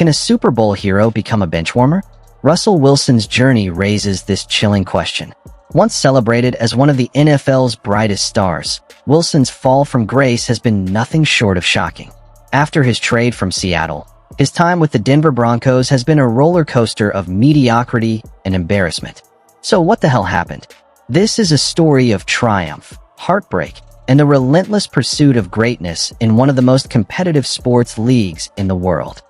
Can a Super Bowl hero become a benchwarmer? Russell Wilson's journey raises this chilling question. Once celebrated as one of the NFL's brightest stars, Wilson's fall from grace has been nothing short of shocking. After his trade from Seattle, his time with the Denver Broncos has been a roller coaster of mediocrity and embarrassment. So what the hell happened? This is a story of triumph, heartbreak, and the relentless pursuit of greatness in one of the most competitive sports leagues in the world.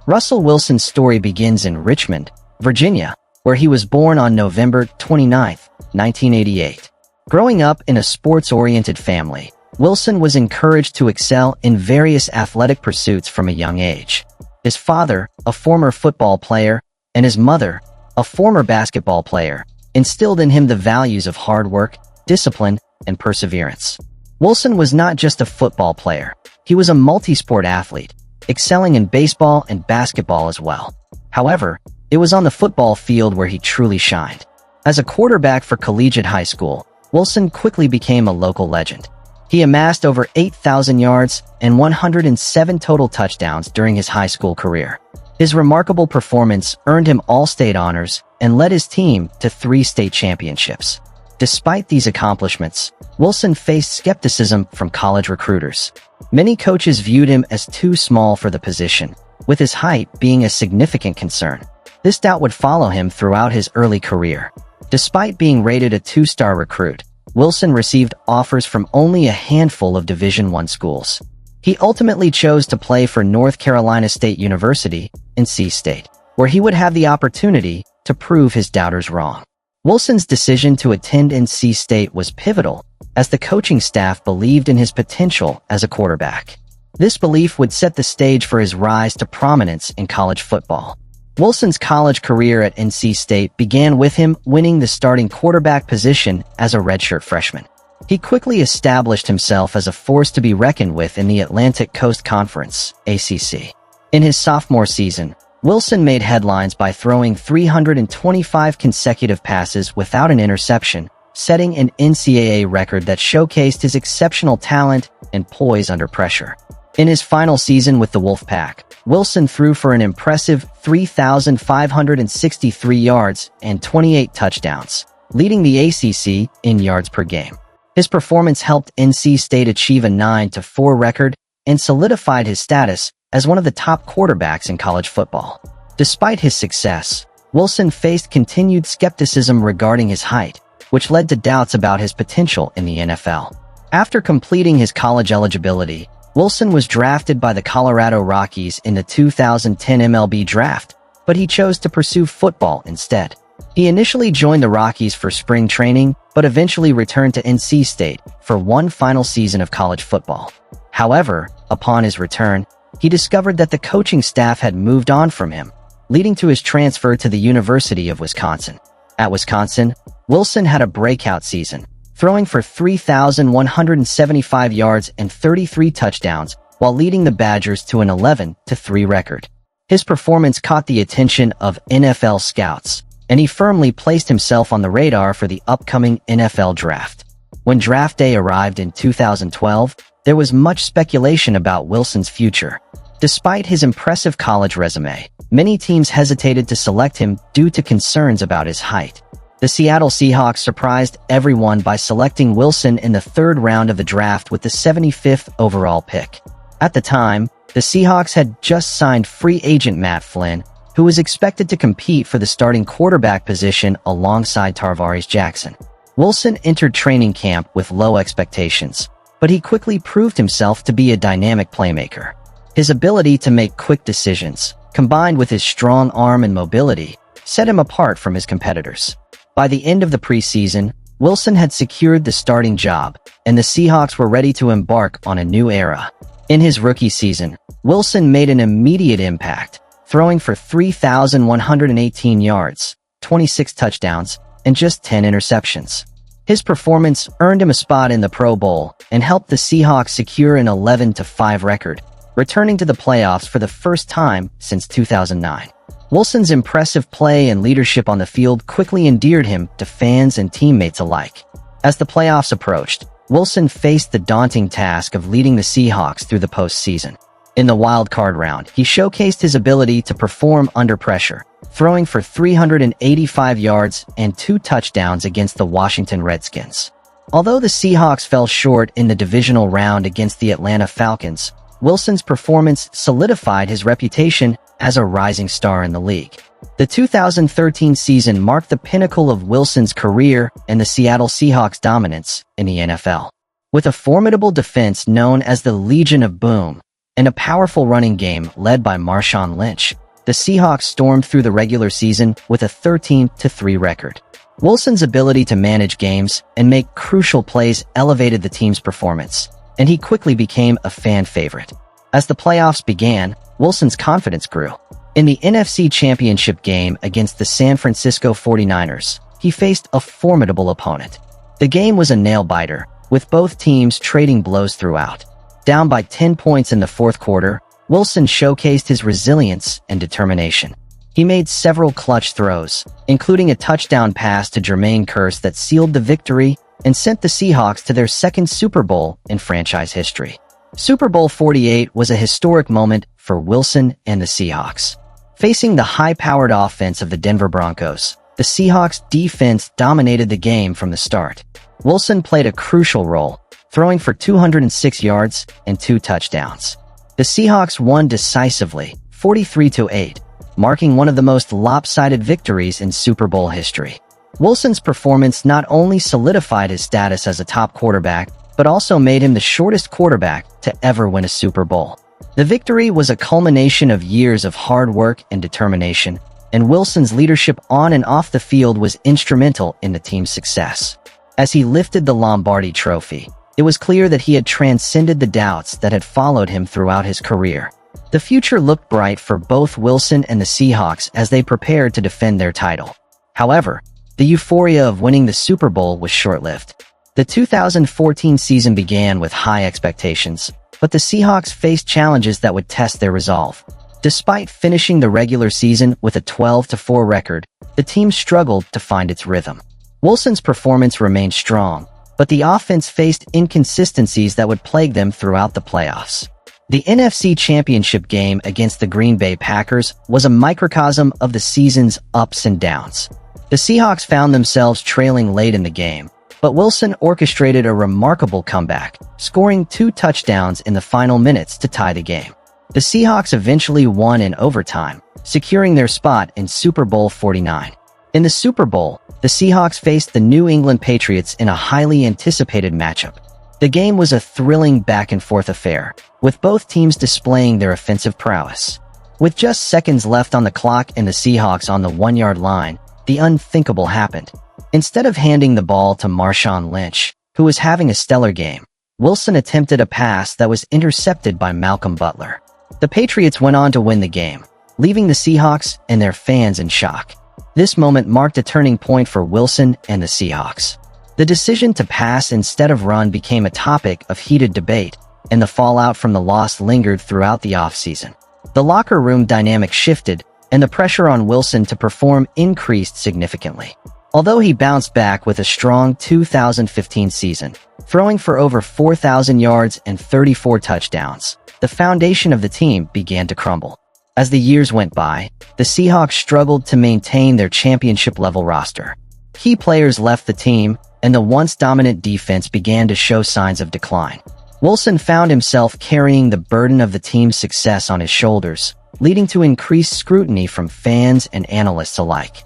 Russell Wilson's story begins in Richmond, Virginia, where he was born on November 29, 1988. Growing up in a sports-oriented family, Wilson was encouraged to excel in various athletic pursuits from a young age. His father, a former football player, and his mother, a former basketball player, instilled in him the values of hard work, discipline, and perseverance. Wilson was not just a football player. He was a multi-sport athlete, excelling in baseball and basketball as well. However, it was on the football field where he truly shined. As a quarterback for collegiate high school, Wilson quickly became a local legend. He amassed over 8,000 yards and 107 total touchdowns during his high school career. His remarkable performance earned him all-state honors and led his team to 3 state championships. Despite these accomplishments, Wilson faced skepticism from college recruiters. Many coaches viewed him as too small for the position, with his height being a significant concern. This doubt would follow him throughout his early career. Despite being rated a 2-star recruit, Wilson received offers from only a handful of Division I schools. He ultimately chose to play for North Carolina State University, NC State, where he would have the opportunity to prove his doubters wrong. Wilson's decision to attend NC State was pivotal, as the coaching staff believed in his potential as a quarterback. This belief would set the stage for his rise to prominence in college football. Wilson's college career at NC State began with him winning the starting quarterback position as a redshirt freshman. He quickly established himself as a force to be reckoned with in the Atlantic Coast Conference, ACC. In his sophomore season, Wilson made headlines by throwing 325 consecutive passes without an interception, setting an NCAA record that showcased his exceptional talent and poise under pressure. In his final season with the Wolfpack, Wilson threw for an impressive 3,563 yards and 28 touchdowns, leading the ACC in yards per game. His performance helped NC State achieve a 9-4 record and solidified his status as one of the top quarterbacks in college football. Despite his success, Wilson faced continued skepticism regarding his height, which led to doubts about his potential in the NFL. After completing his college eligibility, Wilson was drafted by the Colorado Rockies in the 2010 MLB draft, but he chose to pursue football instead. He initially joined the Rockies for spring training, but eventually returned to NC State for one final season of college football. However, upon his return, he discovered that the coaching staff had moved on from him, leading to his transfer to the University of Wisconsin. At Wisconsin, Wilson had a breakout season, throwing for 3,175 yards and 33 touchdowns while leading the Badgers to an 11-3 record. His performance caught the attention of NFL scouts, and he firmly placed himself on the radar for the upcoming NFL draft. When draft day arrived in 2012, there was much speculation about Wilson's future. Despite his impressive college resume, many teams hesitated to select him due to concerns about his height. The Seattle Seahawks surprised everyone by selecting Wilson in the 3rd round of the draft with the 75th overall pick. At the time, the Seahawks had just signed free agent Matt Flynn, who was expected to compete for the starting quarterback position alongside Tarvaris Jackson. Wilson entered training camp with low expectations, but he quickly proved himself to be a dynamic playmaker. His ability to make quick decisions, combined with his strong arm and mobility, set him apart from his competitors. By the end of the preseason, Wilson had secured the starting job, and the Seahawks were ready to embark on a new era. In his rookie season, Wilson made an immediate impact, throwing for 3,118 yards, 26 touchdowns, and just 10 interceptions. His performance earned him a spot in the Pro Bowl and helped the Seahawks secure an 11-5 record, returning to the playoffs for the first time since 2009. Wilson's impressive play and leadership on the field quickly endeared him to fans and teammates alike. As the playoffs approached, Wilson faced the daunting task of leading the Seahawks through the postseason. In the wild card round, he showcased his ability to perform under pressure, throwing for 385 yards and 2 touchdowns against the Washington Redskins. Although the Seahawks fell short in the divisional round against the Atlanta Falcons, Wilson's performance solidified his reputation as a rising star in the league. The 2013 season marked the pinnacle of Wilson's career and the Seattle Seahawks' dominance in the NFL. With a formidable defense known as the Legion of Boom and a powerful running game led by Marshawn Lynch, the Seahawks stormed through the regular season with a 13-3 record. Wilson's ability to manage games and make crucial plays elevated the team's performance, and he quickly became a fan favorite. As the playoffs began, Wilson's confidence grew. In the NFC Championship game against the San Francisco 49ers, he faced a formidable opponent. The game was a nail-biter, with both teams trading blows throughout. Down by 10 points in the fourth quarter, Wilson showcased his resilience and determination. He made several clutch throws, including a touchdown pass to Jermaine Kearse that sealed the victory and sent the Seahawks to their second Super Bowl in franchise history. Super Bowl 48 was a historic moment for Wilson and the Seahawks. Facing the high-powered offense of the Denver Broncos, the Seahawks' defense dominated the game from the start. Wilson played a crucial role, throwing for 206 yards and 2 touchdowns. The Seahawks won decisively, 43-8, marking one of the most lopsided victories in Super Bowl history. Wilson's performance not only solidified his status as a top quarterback, but also made him the shortest quarterback to ever win a Super Bowl. The victory was a culmination of years of hard work and determination, and Wilson's leadership on and off the field was instrumental in the team's success. As he lifted the Lombardi Trophy, it was clear that he had transcended the doubts that had followed him throughout his career. The future looked bright for both Wilson and the Seahawks as they prepared to defend their title. However, the euphoria of winning the Super Bowl was short-lived. The 2014 season began with high expectations, but the Seahawks faced challenges that would test their resolve. Despite finishing the regular season with a 12-4 record, the team struggled to find its rhythm. Wilson's performance remained strong, but the offense faced inconsistencies that would plague them throughout the playoffs. The NFC Championship game against the Green Bay Packers was a microcosm of the season's ups and downs. The Seahawks found themselves trailing late in the game, but Wilson orchestrated a remarkable comeback, scoring 2 touchdowns in the final minutes to tie the game. The Seahawks eventually won in overtime, securing their spot in Super Bowl 49. In the Super Bowl, the Seahawks faced the New England Patriots in a highly anticipated matchup. The game was a thrilling back-and-forth affair, with both teams displaying their offensive prowess. With just seconds left on the clock and the Seahawks on the 1-yard line, the unthinkable happened. Instead of handing the ball to Marshawn Lynch, who was having a stellar game, Wilson attempted a pass that was intercepted by Malcolm Butler. The Patriots went on to win the game, leaving the Seahawks and their fans in shock. This moment marked a turning point for Wilson and the Seahawks. The decision to pass instead of run became a topic of heated debate, and the fallout from the loss lingered throughout the offseason. The locker room dynamic shifted, and the pressure on Wilson to perform increased significantly. Although he bounced back with a strong 2015 season, throwing for over 4,000 yards and 34 touchdowns, the foundation of the team began to crumble. As the years went by, the Seahawks struggled to maintain their championship-level roster. Key players left the team, and the once dominant defense began to show signs of decline. Wilson found himself carrying the burden of the team's success on his shoulders, leading to increased scrutiny from fans and analysts alike.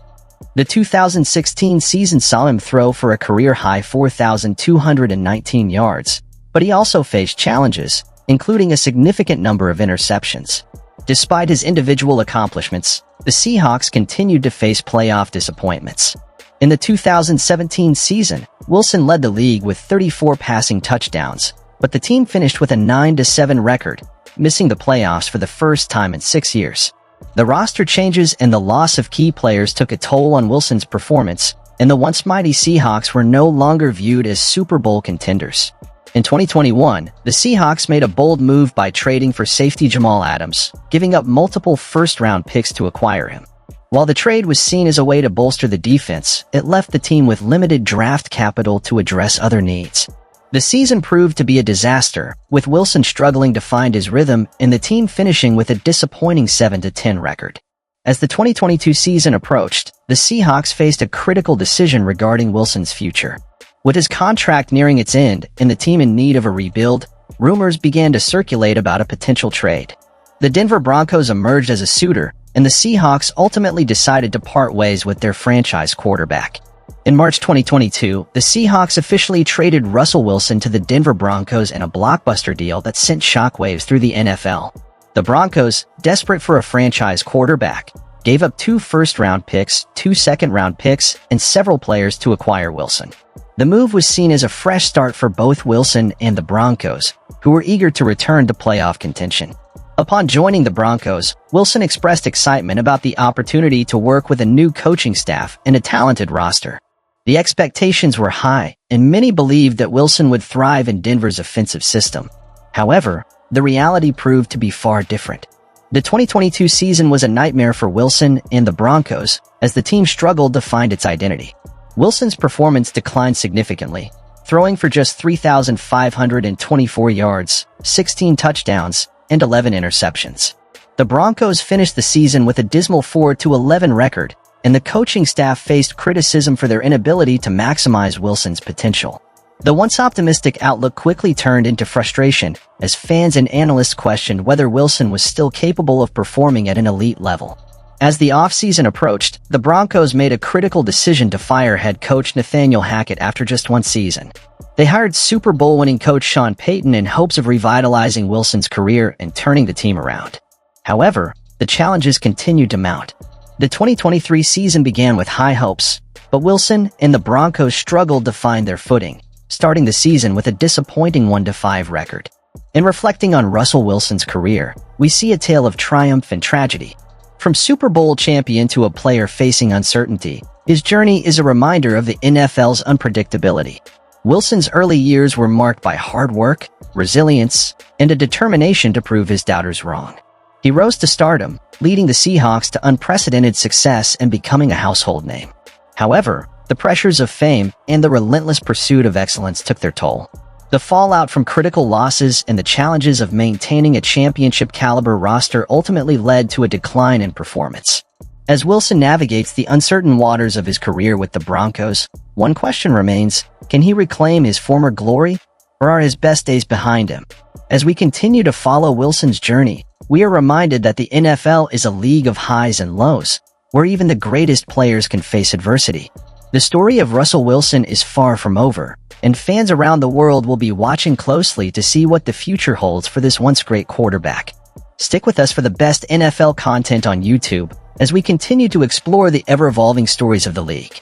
The 2016 season saw him throw for a career-high 4,219 yards, but he also faced challenges, including a significant number of interceptions. Despite his individual accomplishments, the Seahawks continued to face playoff disappointments. In the 2017 season, Wilson led the league with 34 passing touchdowns, but the team finished with a 9-7 record, missing the playoffs for the first time in 6 years. The roster changes and the loss of key players took a toll on Wilson's performance, and the once mighty Seahawks were no longer viewed as Super Bowl contenders. In 2021, the Seahawks made a bold move by trading for safety Jamal Adams, giving up multiple first-round picks to acquire him. While the trade was seen as a way to bolster the defense, it left the team with limited draft capital to address other needs. The season proved to be a disaster, with Wilson struggling to find his rhythm and the team finishing with a disappointing 7-10 record. As the 2022 season approached, the Seahawks faced a critical decision regarding Wilson's future. With his contract nearing its end and the team in need of a rebuild, rumors began to circulate about a potential trade. The Denver Broncos emerged as a suitor, and the Seahawks ultimately decided to part ways with their franchise quarterback. In March 2022, the Seahawks officially traded Russell Wilson to the Denver Broncos in a blockbuster deal that sent shockwaves through the NFL. The Broncos, desperate for a franchise quarterback, gave up 2 first-round picks, 2 second-round picks, and several players to acquire Wilson. The move was seen as a fresh start for both Wilson and the Broncos, who were eager to return to playoff contention. Upon joining the Broncos, Wilson expressed excitement about the opportunity to work with a new coaching staff and a talented roster. The expectations were high, and many believed that Wilson would thrive in Denver's offensive system. However, the reality proved to be far different. The 2022 season was a nightmare for Wilson and the Broncos, as the team struggled to find its identity. Wilson's performance declined significantly, throwing for just 3,524 yards, 16 touchdowns, and 11 interceptions. The Broncos finished the season with a dismal 4-11 record, and the coaching staff faced criticism for their inability to maximize Wilson's potential. The once optimistic outlook quickly turned into frustration as fans and analysts questioned whether Wilson was still capable of performing at an elite level. As the offseason approached, the Broncos made a critical decision to fire head coach Nathaniel Hackett after just 1 season. They hired Super Bowl-winning coach Sean Payton in hopes of revitalizing Wilson's career and turning the team around. However, the challenges continued to mount. The 2023 season began with high hopes, but Wilson and the Broncos struggled to find their footing, starting the season with a disappointing 1-5 record. In reflecting on Russell Wilson's career, we see a tale of triumph and tragedy. From Super Bowl champion to a player facing uncertainty, his journey is a reminder of the NFL's unpredictability. Wilson's early years were marked by hard work, resilience, and a determination to prove his doubters wrong. He rose to stardom, leading the Seahawks to unprecedented success and becoming a household name. However, the pressures of fame and the relentless pursuit of excellence took their toll. The fallout from critical losses and the challenges of maintaining a championship-caliber roster ultimately led to a decline in performance. As Wilson navigates the uncertain waters of his career with the Broncos, one question remains: can he reclaim his former glory, or are his best days behind him? As we continue to follow Wilson's journey, we are reminded that the NFL is a league of highs and lows, where even the greatest players can face adversity. The story of Russell Wilson is far from over, and fans around the world will be watching closely to see what the future holds for this once great quarterback. Stick with us for the best NFL content on YouTube as we continue to explore the ever-evolving stories of the league.